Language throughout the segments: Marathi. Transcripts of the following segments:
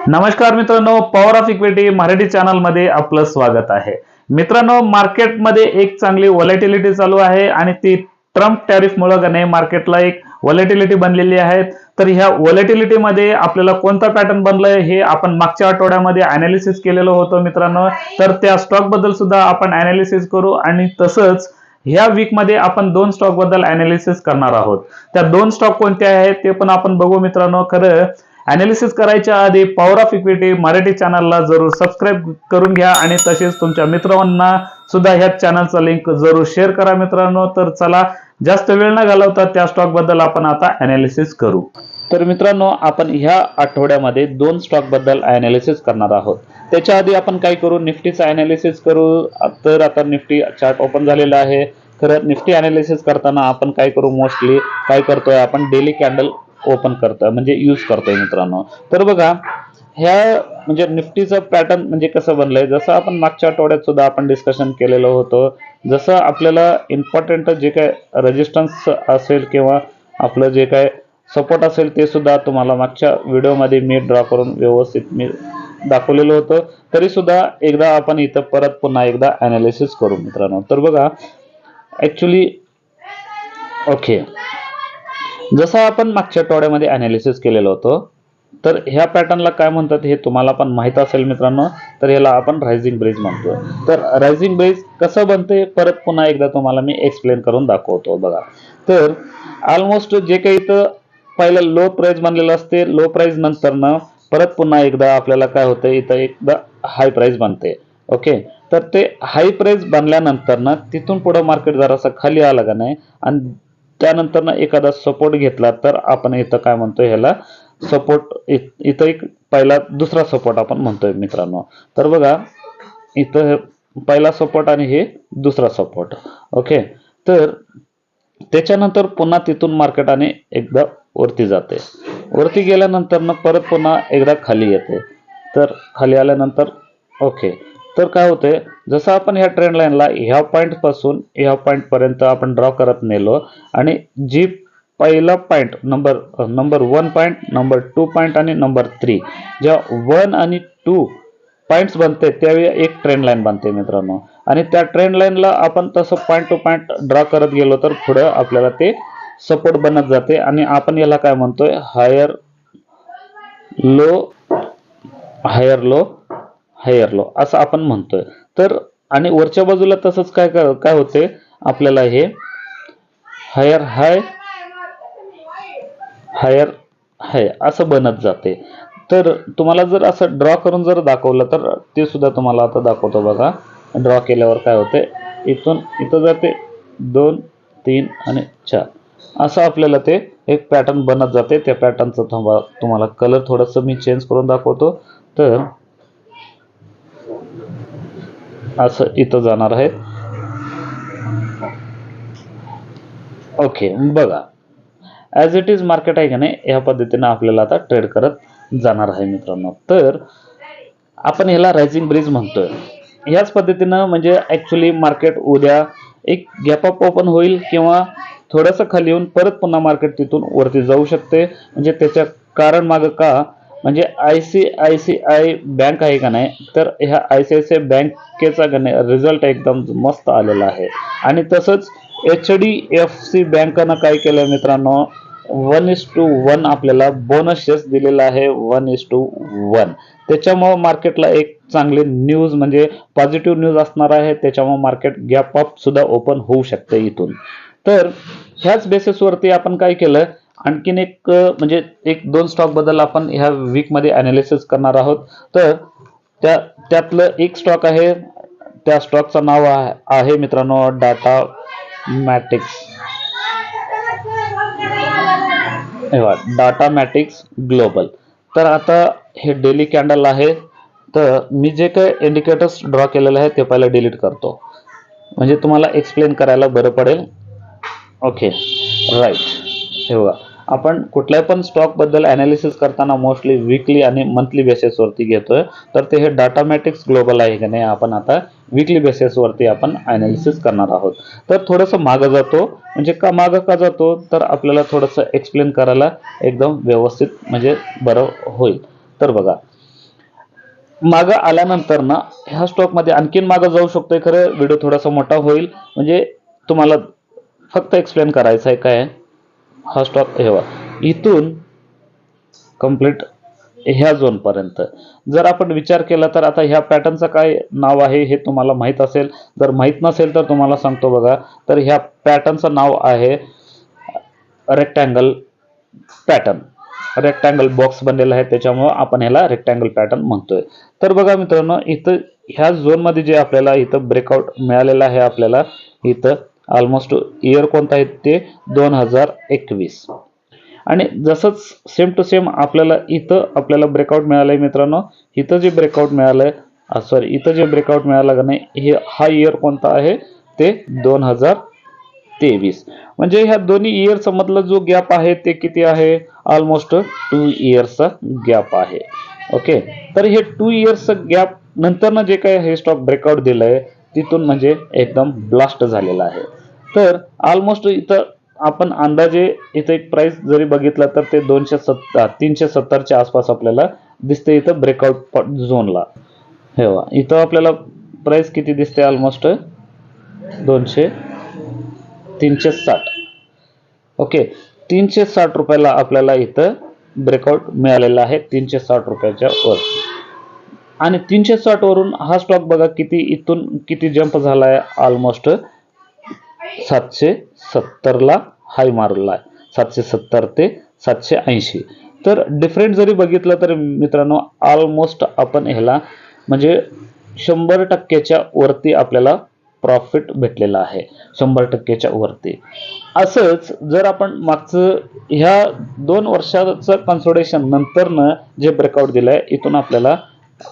नमस्कार मित्रांनो, power of equity Marathi channel मध्ये आपलं स्वागत आहे. मित्रांनो, मार्केटमध्ये एक चांगली व्हॉलॅटिलिटी चालू आहे आणि ती ट्रम्प टॅरिफमुळे गणे मार्केटला एक व्हॉलॅटिलिटी बनलेली आहे. तर ह्या व्हॉलॅटिलिटी मध्ये आपल्याला कोणता पॅटर्न बनलाय हे आपण मागच्या आठवड्यामध्ये अनालिसिस केलेलं होतं मित्रांनो. तर त्या स्टॉक बद्दल सुद्धा आपण अनालिसिस करू आणि तसंच ह्या वीक मध्ये आपण दोन स्टॉक बद्दल अनालिसिस करणार आहोत. त्या दोन स्टॉक कोणते आहेत ते पण आपण बघू मित्रांनो. खरं अनालिसिस करायच्या आधी पॉवर ऑफ इक्विटी मराठी चॅनलला जरूर सबस्क्राईब करून घ्या आणि तसेच तुमच्या मित्रांना सुद्धा ह्या चॅनलचा लिंक जरूर शेअर करा मित्रांनो. तर चला जास्त वेळ न घालवता त्या स्टॉक बद्दल आपण आता अनालिसिस करू. तर मित्रांनो, आपण ह्या आठवड्यामध्ये दोन स्टॉक बद्दल अनालिसिस करणार आहोत. त्याच्या आधी आपण काय करू, निफ्टीचा अनालिसिस करू. तर आता निफ्टी चार्ट ओपन झालेला आहे. खरं निफ्टी अनालिसिस करताना आपण काय करू, मोस्टली काय करतोय, आपण डेली कॅन्डल ओपन करतोय म्हणजे यूज करतोय मित्रांनो. तर बघा, ह्या म्हणजे निफ्टीचं पॅटर्न म्हणजे कसं बनलंय, जसं आपण मागच्या आठवड्यात सुद्धा आपण डिस्कशन केलेलं होतं. जसं आपल्याला इम्पॉर्टंट जे काय रेजिस्टन्स असेल किंवा आपलं जे काय सपोर्ट असेल ते सुद्धा तुम्हाला मागच्या व्हिडिओमध्ये मी ड्रॉ करून व्यवस्थित मी दाखवलेलं होतं. तरी सुद्धा एकदा आपण इथं परत पुन्हा एकदा अनालिसिस करू मित्रांनो. तर बघा, ऍक्च्युली ओके, जसं आपण मागच्या आठवड्यामध्ये अनालिसिस केलेलं होतं, तर ह्या पॅटर्नला काय म्हणतात हे तुम्हाला पण माहित असेल मित्रांनो. तर ह्याला आपण रायझिंग ब्रिज म्हणतो. तर रायझिंग ब्रिज कसं बनते परत पुन्हा एकदा तुम्हाला मी एक्सप्लेन करून दाखवतो. बघा, तर ऑलमोस्ट जे काही इथं पहिलं लो प्राइस बनलेलं असते, लो प्राइस नंतर ना परत पुन्हा एकदा आपल्याला काय होतं, इथं एकदा हाय प्राइस बनते. ओके, तर ते हाय प्राइस बनल्यानंतर ना तिथून पुढे मार्केट जरासं खाली आलं का नाही आणि त्यानंतर ना एखादा सपोर्ट घेतला तर आपण इथं काय म्हणतोय, ह्याला सपोर्ट इथं एक पहिला दुसरा सपोर्ट आपण म्हणतोय मित्रांनो. तर बघा, इथं पहिला सपोर्ट आणि हे दुसरा सपोर्ट. ओके, तर त्याच्यानंतर पुन्हा तिथून मार्केट आणि एकदा वरती जाते. वरती गेल्यानंतर ना परत पुन्हा एकदा खाली येते. तर खाली आल्यानंतर ओके, तर काय होतंय, जसं आपण ह्या ट्रेंड लाईनला ह्या पॉईंट पासून ह्या पॉईंट पर्यंत आपण ड्रॉ करत नेलो आणि जी पहिला point number 1 point, number 2 point आणि नंबर 3, जेव्हा 1 आणि 2 पॉईंट्स बनते त्यावेळी एक ट्रेंड लाईन बनते मित्रांनो. आणि त्या ट्रेंड लाईनला आपण तसं पॉईंट टू पॉईंट ड्रॉ करत गेलो तर पुढं आपल्याला ते सपोर्ट बनत जाते आणि आपण याला काय म्हणतोय, higher low higher low higher low असं आपण म्हणतोय. तर आणि वरच्या बाजूला तसंच काय काय होते, आपल्याला हे हायर हाय हायर हाय असं बनत जाते. तर तुम्हाला जर असं ड्रॉ करून जर दाखवलं तर ते सुद्धा तुम्हाला आता दाखवतो. बघा, ड्रॉ केल्यावर काय होते, इथून इथं जाते 2 3 आणि 4 असं आपल्याला ते एक पॅटर्न बनत जाते. त्या पॅटर्नचं तुम्हाला कलर थोडंसं मी चेंज करून दाखवतो. तर असं इथं जाणार आहे. ओके, बघा, ॲज इट इज मार्केट आहे का नाही, या पद्धतीनं आपल्याला आता ट्रेड करत जाणार आहे मित्रांनो. तर आपण ह्याला रायझिंग ब्रिज म्हणतोय. ह्याच पद्धतीनं म्हणजे ॲक्च्युली मार्केट उद्या एक गॅप अप ओपन होईल किंवा थोडंसं खाली येऊन परत पुन्हा मार्केट तिथून वरती जाऊ शकते. म्हणजे त्याच्या कारण मागं का, म्हणजे ICICI बँक आहे का नाही, तर ह्या ICICI बँकेचा रिझल्ट एकदम मस्त आलेला आहे. आणि तसंच HDFC बँकेनं काय केलं मित्रांनो, 1:1 आपल्याला बोनस शेअर्स दिलेला आहे. 1:1 त्याच्यामुळे मार्केटला एक चांगली न्यूज म्हणजे पॉझिटिव्ह न्यूज असणार आहे. त्याच्यामुळे मार्केट गॅप अप सुद्धा ओपन होऊ शकते इथून. तर ह्याच बेसिसवरती आपण काय केलं, आणखीन एक म्हणजे एक दोन स्टॉक बद्दल आपण ह्या वीक मध्ये अनालिसिस करणार आहोत. तर त्यातलं एक स्टॉक आहे, त्या स्टॉकचं नाव आहे मित्रांनो Datamatics. Datamatics Global. तर आता हे डेली कॅन्डल आहे. तर मी जे काही इंडिकेटर्स ड्रॉ केलेले आहे ते पहिलं डिलीट करतो म्हणजे तुम्हाला एक्सप्लेन करायला बरं पडेल. Okay, right. हे बघा, आपण कुठल्याही पण स्टॉक बद्दल अनालिसिस करताना मोस्टली वीकली आणि मंथली बेसिसवरती घेतोय. तर ते हे डाटा मॅटिक्स ग्लोबल आहे की नाही, आपण आता वीकली बेसिसवरती आपण अनालिसिस करणार आहोत. तर थोडंसं मागं जातो, म्हणजे का मागं का जातो, तर आपल्याला थोडंसं एक्सप्लेन करायला एकदम व्यवस्थित म्हणजे बरं होईल. तर बघा, मागं आल्यानंतर ना ह्या स्टॉक मध्ये आणखीन मागं जाऊ शकतोय. खरं व्हिडिओ थोडासा मोठा होईल, म्हणजे तुम्हाला फक्त एक्सप्लेन करायचं आहे काय हा स्टॉक. हे इथून कंप्लीट ह्या झोन पर्यंत जर आपण विचार केला तर आता ह्या पॅटर्नचं काय नाव आहे हे तुम्हाला माहित असेल. जर माहित नसेल तर तुम्हाला सांगतो बघा. तर ह्या पॅटर्नचं नाव आहे रेक्टँगल पॅटर्न. रेक्टँगल बॉक्स बनलेला आहे, त्याच्यामुळे आपण ह्याला रेक्टँगल पॅटर्न म्हणतोय. तर बघा मित्रांनो, इथं ह्या झोन मध्ये जे आपल्याला इथं ब्रेकआउट मिळालेलं आहे, आपल्याला इथं ऑलमोस्ट इयर कोणता आहे ते 2021. आणि जसंच सेम टू सेम आपल्याला ब्रेकआउट मिळालंय मित्रांनो. इथं जे ब्रेकआउट मिळालंय, सॉरी, इथं जे ब्रेकआउट मिळालं का नाही, हे हा इयर कोणता आहे ते 2023. म्हणजे ह्या दोन्ही इयर्स मधला जो गॅप आहे ते किती आहे, ऑलमोस्ट 2 इयर्सचा गॅप आहे. ओके, तर हे 2 इयर्स गॅप नंतर ना जे काही हे स्टॉक ब्रेकआउट दिलंय तिथून म्हणजे एकदम ब्लास्ट झालेला आहे. तर ऑलमोस्ट इथं आपण अंदाजे इथं एक प्राइस जरी बघितला तर ते 370च्या आसपास आपल्याला दिसते इथं ब्रेकआउट झोनला. हे इथं आपल्याला प्राइस किती दिसते, ऑलमोस्ट 360. ओके, 360 रुपयाला आपल्याला इथं ब्रेकआउट मिळालेला आहे, 360 रुपयाच्या वर. आणि 360 वरून हा स्टॉक बघा किती इथून किती जंप झालाय, ऑलमोस्ट 770ला हाय मारला आहे, 770 ते 780. तर डिफरंट जरी बघितलं तर मित्रांनो, ऑलमोस्ट आपण ह्याला म्हणजे 100%च्या वरती आपल्याला प्रॉफिट भेटलेला आहे, 100%च्या वरती. असंच जर आपण मागचं ह्या 2 वर्षाचं कन्सोलिडेशन नंतरनं जे ब्रेकआउट दिलंय, इथून आपल्याला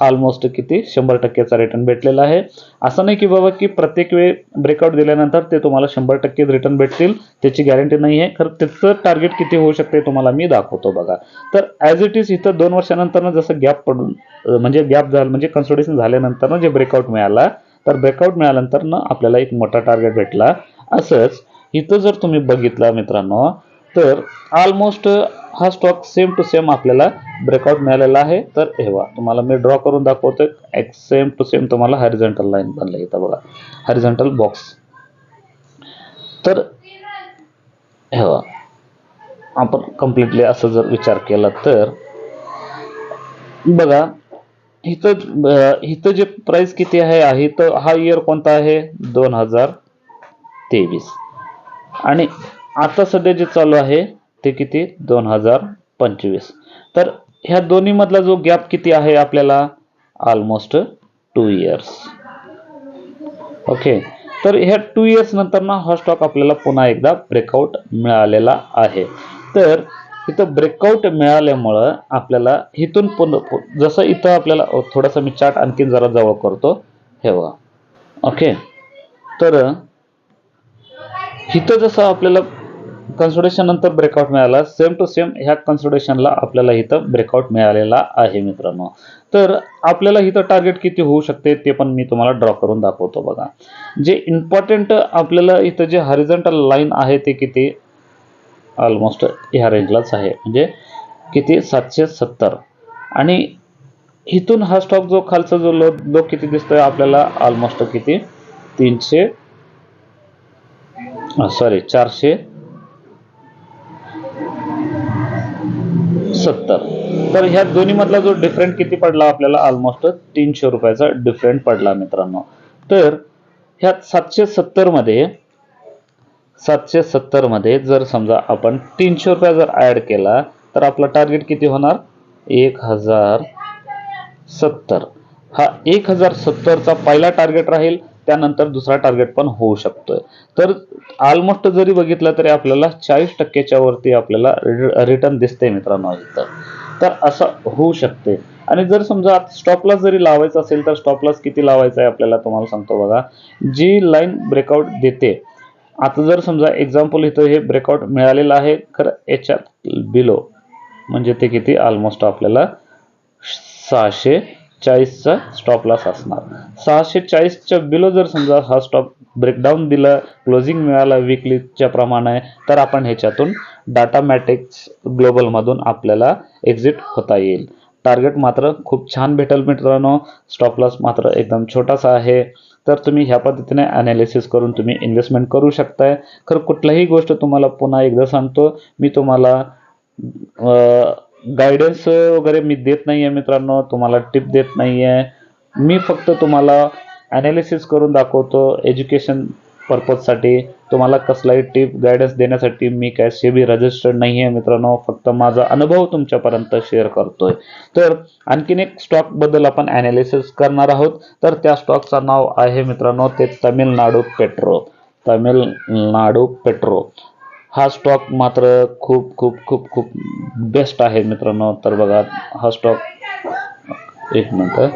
ऑलमोस्ट किती 100%चा रिटर्न भेटलेला आहे. असं नाही की बाबा की प्रत्येक वेळ ब्रेकआउट दिल्यानंतर ते तुम्हाला 100% रिटर्न भेटतील, त्याची गॅरंटी नाही आहे. खरं त्याचं टार्गेट किती होऊ शकते तुम्हाला मी दाखवतो बघा. तर ॲज इट इज इथं 2 वर्षानंतर जसं गॅप पडून म्हणजे गॅप झालं, म्हणजे कन्सोलिडेशन झाल्यानंतर जे ब्रेकआउट मिळाला, तर ब्रेकआउट मिळाल्यानंतर आपल्याला एक मोठा टार्गेट भेटला. असंच इथं जर तुम्ही बघितला मित्रांनो, तर ऑलमोस्ट हा स्टॉक सेम टू सेम आपल्याला ब्रेकआउट मिळालेला आहे. तर हे तुम्हाला मी ड्रॉ करून दाखवतोय, सेम टू सेम तुम्हाला हॉरिझॉन्टल लाईन बनले इथं बघा, हॉरिझॉन्टल बॉक्स. तर हे आपण कम्प्लिटली असं जर विचार केला तर बघा, इथं जे प्राइस किती आहे, तर हा इयर कोणता आहे 2023. आणि आता सध्या जे चालू आहे ते किती 2025. तर ह्या दोन्ही मधला जो गॅप किती आहे आपल्याला, ऑलमोस्ट 2 इयर्स. ओके, तर ह्या 2 इयर्स नंतर ना हा स्टॉक आपल्याला पुन्हा एकदा ब्रेकआउट मिळालेला आहे. तर इथं ब्रेकआउट मिळाल्यामुळं आपल्याला इथून जसं इथं आपल्याला थोडासा मी चार्ट आणखीन जरा जवळ करतो, हे बघा. ओके, तर इथं जसं आपल्याला कन्सोलिडेशन नंतर ब्रेकआउट मिळाला, सेम टू सेम ह्या कन्सोलिडेशनला आपल्याला इथं ब्रेकआउट मिळालेला आहे मित्रांनो. तर आपल्याला इथं टार्गेट किती होऊ शकते ते पण मी तुम्हाला ड्रॉ करून दाखवतो बघा. जे इम्पॉर्टंट आपल्याला इथं जे हॉरिझॉन्टल लाईन आहे ते किती, ऑलमोस्ट ह्या रेंजलाच आहे, म्हणजे किती 770. आणि इथून हा स्टॉक जो खालचा जो लो किती दिसतोय आपल्याला, ऑलमोस्ट किती 470. तर ह्या दोन्ही मधला जो डिफरंट किती पडला आपल्याला, ऑलमोस्ट 300 रुपयाचा डिफरंट पडला मित्रांनो. तर ह्या 770 मध्ये जर समजा आपण 300 रुपये जर ऍड केला तर आपला टार्गेट किती होणार, 1070. हा 1070चा पहिला टार्गेट राहील, त्यानंतर दुसरा टार्गेट पण होऊ शकतोय. तर ऑलमोस्ट जरी बघितलं तरी आपल्याला 40%च्या वरती आपल्याला रिटर्न दिसते मित्रांनो इथं. तर असं होऊ शकते. आणि जर समजा स्टॉप लॉस जरी लावायचा असेल तर स्टॉप लॉस किती लावायचा आहे आपल्याला तुम्हाला सांगतो बघा. जी लाईन ब्रेकआउट देते, आता जर समजा एक्झाम्पल इथं हे ब्रेकआउट मिळालेलं आहे, खरं याच्यात बिलो म्हणजे ते किती, ऑलमोस्ट आपल्याला 640चा स्टॉप लॉस असणार. 640च्या बिलो जर समजा हा स्टॉप ब्रेकडाऊन दिला, क्लोजिंग मिळाला विकलीच्या प्रमाणे, तर आपण ह्याच्यातून डाटा मॅट्रिक्स ग्लोबल मधून आपल्याला एक्झिट होता येईल. टार्गेट मात्र खूप छान भेटेल मित्रांनो. स्टॉप लॉस मात्र एकदम छोटासा आहे. तर तुम्ही ह्या पद्धतीने ॲनालिसिस करून तुम्ही इन्व्हेस्टमेंट करू शकताय. खरं कुठलीही गोष्ट तुम्हाला पुन्हा एकदा सांगतो, मी तुम्हाला गायडन्स वगैरे मी देत नाही आहे मित्रांनो, तुम्हाला टिप देत नाही आहे. मी फक्त तुम्हाला ॲनालिसिस करून दाखवतो एज्युकेशन पर्पजसाठी. तुम्हाला कसलाही टिप गायडन्स देण्यासाठी मी काय सेबी रजिस्टर्ड नाही आहे मित्रांनो. फक्त माझा अनुभव तुमच्यापर्यंत शेअर करतोय. तर आणखीन एक स्टॉकबद्दल आपण ॲनालिसिस करणार आहोत. तर त्या स्टॉकचं नाव आहे मित्रांनो ते तामिळनाडू पेट्रो. तामिळनाडू पेट्रो हा स्टॉक मात्र खूप खूप खूप खूप बेस्ट आहे मित्रांनो. तर बघा हा स्टॉक एक मिनटं,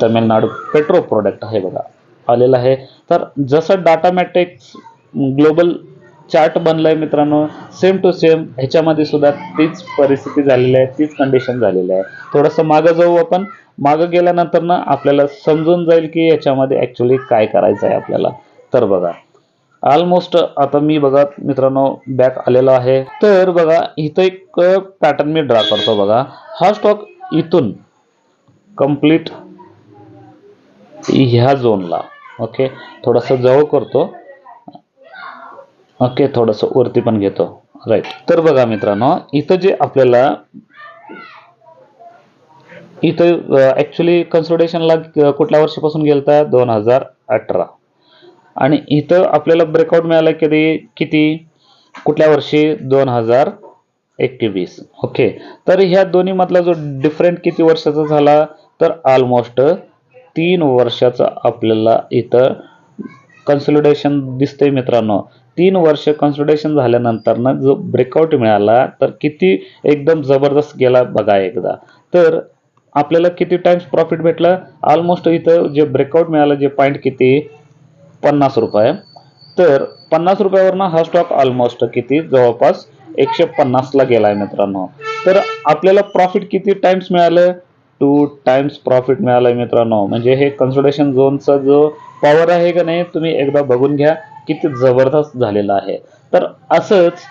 तामिळनाडू पेट्रो प्रोडक्ट आहे बघा आलेला आहे. तर जसं डाटामॅटिक्स ग्लोबल चार्ट बनलाय मित्रांनो, सेम टू सेम ह्याच्यामध्ये सुद्धा तीच परिस्थिती झालेली आहे, तीच कंडिशन झालेली आहे. थोडंसं मागं जाऊ आपण. मागं गेल्यानंतर ना आपल्याला समजून जाईल की याच्यामध्ये ॲक्च्युली काय करायचं आहे आपल्याला. तर बघा ऑलमोस्ट आता मी बघा मित्रांनो बॅक आलेलो आहे. तर बघा इथं एक पॅटर्न मी ड्रा करतो बघा. हा स्टॉक इथून कंप्लीट ह्या झोनला, ओके थोडंसं जवळ करतो, ओके थोडंसं वरती पण घेतो, राईट. तर बघा मित्रांनो इथं जे आपल्याला इथं ॲक्च्युली कन्सोलिडेशनला कुठल्या वर्षापासून गेलता 2018 आणि इथं आपल्याला ब्रेकआउट मिळाला किती कुठल्या वर्षी 2021, ओके. तर ह्या दोन्ही मधला जो डिफरंट किती वर्षाचा झाला तर ऑलमोस्ट 3 वर्षाचा आपल्याला इथं कन्सोलिडेशन दिसतंय मित्रांनो. 3 वर्ष कन्सोलिडेशन झाल्यानंतर ना जो ब्रेकआउट मिळाला तर किती एकदम जबरदस्त गेला बघा एकदा. तर आपल्याला किती टाइम्स प्रॉफिट भेटलं ऑलमोस्ट इथं जे ब्रेकआउट मिळालं जे पॉईंट किती 50 रुपये. तर 50 रुपयावरनं हा स्टॉक ऑलमोस्ट किती जवळपास 150ला गेलाय मित्रांनो. तर आपल्याला प्रॉफिट किती टाइम्स मिळालं 2 टाइम्स प्रॉफिट मिळालंय मित्रांनो. म्हणजे हे कन्सोलिडेशन झोनचा जो पॉवर आहे का नाही तुम्ही एकदा बघून घ्या किती जबरदस्त झालेला आहे. तर असंच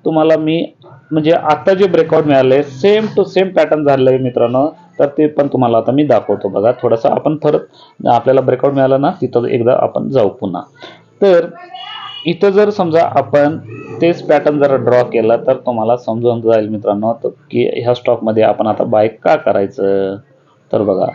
तुम्हाला मी म्हणजे आता जे ब्रेकआउट मिळाले सेम टू सेम पॅटर्न झालेलं आहे मित्रांनो. तर ते पण तुम्हाला आता मी दाखवतो बघा. थोडंसं आपण परत आपल्याला ब्रेकआउट मिळाला ना तिथं एकदा आपण जाऊ पुन्हा. तर इथं जर समजा आपण तेच पॅटर्न जर ड्रॉ केला तर तुम्हाला समजून जाईल मित्रांनो की ह्या स्टॉकमध्ये आपण आता बाय का करायचं. तर बघा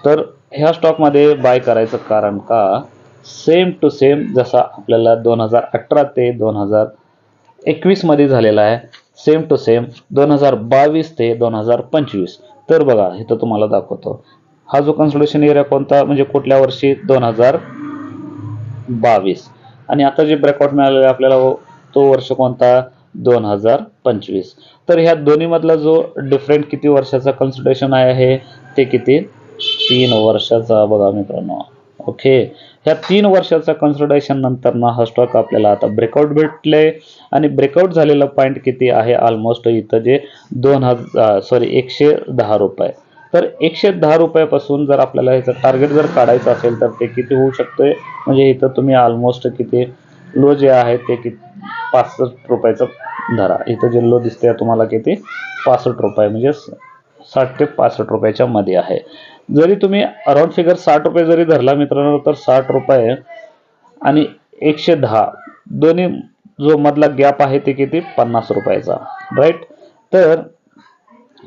तर ह्या स्टॉकमध्ये बाय करायचं कारण का सेम टू सेम जसा आपल्याला 2018 ते 2021 मध्ये झालेला आहे सेम टू सेम 2022 ते 2025. तर बघा इथं तुम्हाला दाखवतो हा जो कन्सोलिडेशन एरिया कोणता म्हणजे कुठल्या वर्षी 2022 आणि आता जे ब्रेकआउट मिळालेला आपल्याला तो वर्ष कोणता 2025. तर ह्या दोन्ही मधला जो डिफरंट किती वर्षाचा कन्सोलिडेशन आहे ते किती 3 वर्षाचा बघा मित्रांनो, ओके. ह्या 3 वर्षाचा कन्सोलिडेशन नंतर ना हा स्टॉक आपल्याला आता ब्रेकआउट भेटले आणि ब्रेकआउट झालेला पॉईंट किती आहे ऑलमोस्ट इथं जे 110 रुपये. तर 110 रुपयापासून जर आपल्याला ह्याचं टार्गेट जर काढायचं असेल तर ते किती होऊ शकतंय म्हणजे इथं तुम्ही ऑलमोस्ट किती लो जे आहे ते किती 65 रुपयाचं धरा. इथं जे लो दिसतंय तुम्हाला किती 65 रुपये म्हणजे 60 ते 65 रुपयाच्या मध्ये आहे. जरी तुम्ही अराउंड फिगर 60 रुपये जरी धरला मित्रांनो तर 60 रुपये आणि 110 दोन्ही जो मधला गॅप आहे ते किती 50 रुपयाचा, राईट. तर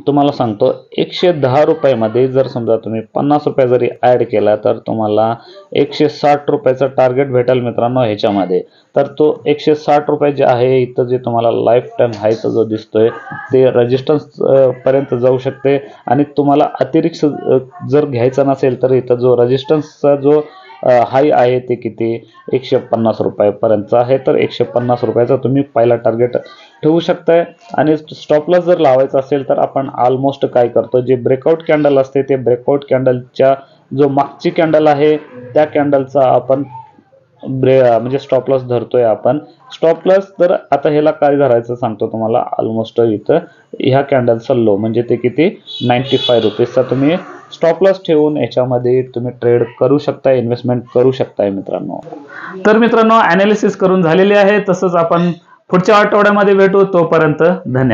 तुम्हाला सांगतो 110 रुपयामध्ये जर समजा तुम्ही 50 रुपये जरी ॲड केला तर तुम्हाला 160 रुपयाचा टार्गेट भेटेल मित्रांनो ह्याच्यामध्ये. तर तो 160 रुपये जे आहे इथं जे तुम्हाला लाईफ टाईम हायचा जो दिसतोय ते रेजिस्टन्स पर्यंत जाऊ शकते आणि तुम्हाला अतिरिक्त जर घ्यायचा नसेल तर इथं जो रेजिस्टन्सचा जो हाय आहे ते किती 150 रुपयापर्यंतचा आहे. तर 150 रुपयाचा तुम्ही पहिला टार्गेट ठेवू शकताय आणि स्टॉप लॉस जर लावायचा असेल तर आपण ऑलमोस्ट काय करतो जे ब्रेकआउट कॅन्डल असते ते ब्रेकआउट कॅन्डलच्या जो मागची कॅन्डल आहे त्या कॅन्डलचा आपण म्हणजे स्टॉप लॉस धरतोय आपण. स्टॉप लॉस तर आता ह्याला काय धरायचं सांगतो तुम्हाला. ऑलमोस्ट इथं ह्या कॅन्डलचा लो म्हणजे ते किती 95 रुपीजचा तुम्ही स्टॉप लॉस ठेवून याच्यामध्ये तुम्ही ट्रेड करू शकता, इन्व्हेस्टमेंट करू शकताय मित्रांनो. तर मित्रांनो ॲनालिसिस करून झालेली आहे. तसंच आपण पुढच्या आठवड्यामध्ये भेटू. तोपर्यंत धन्यवाद.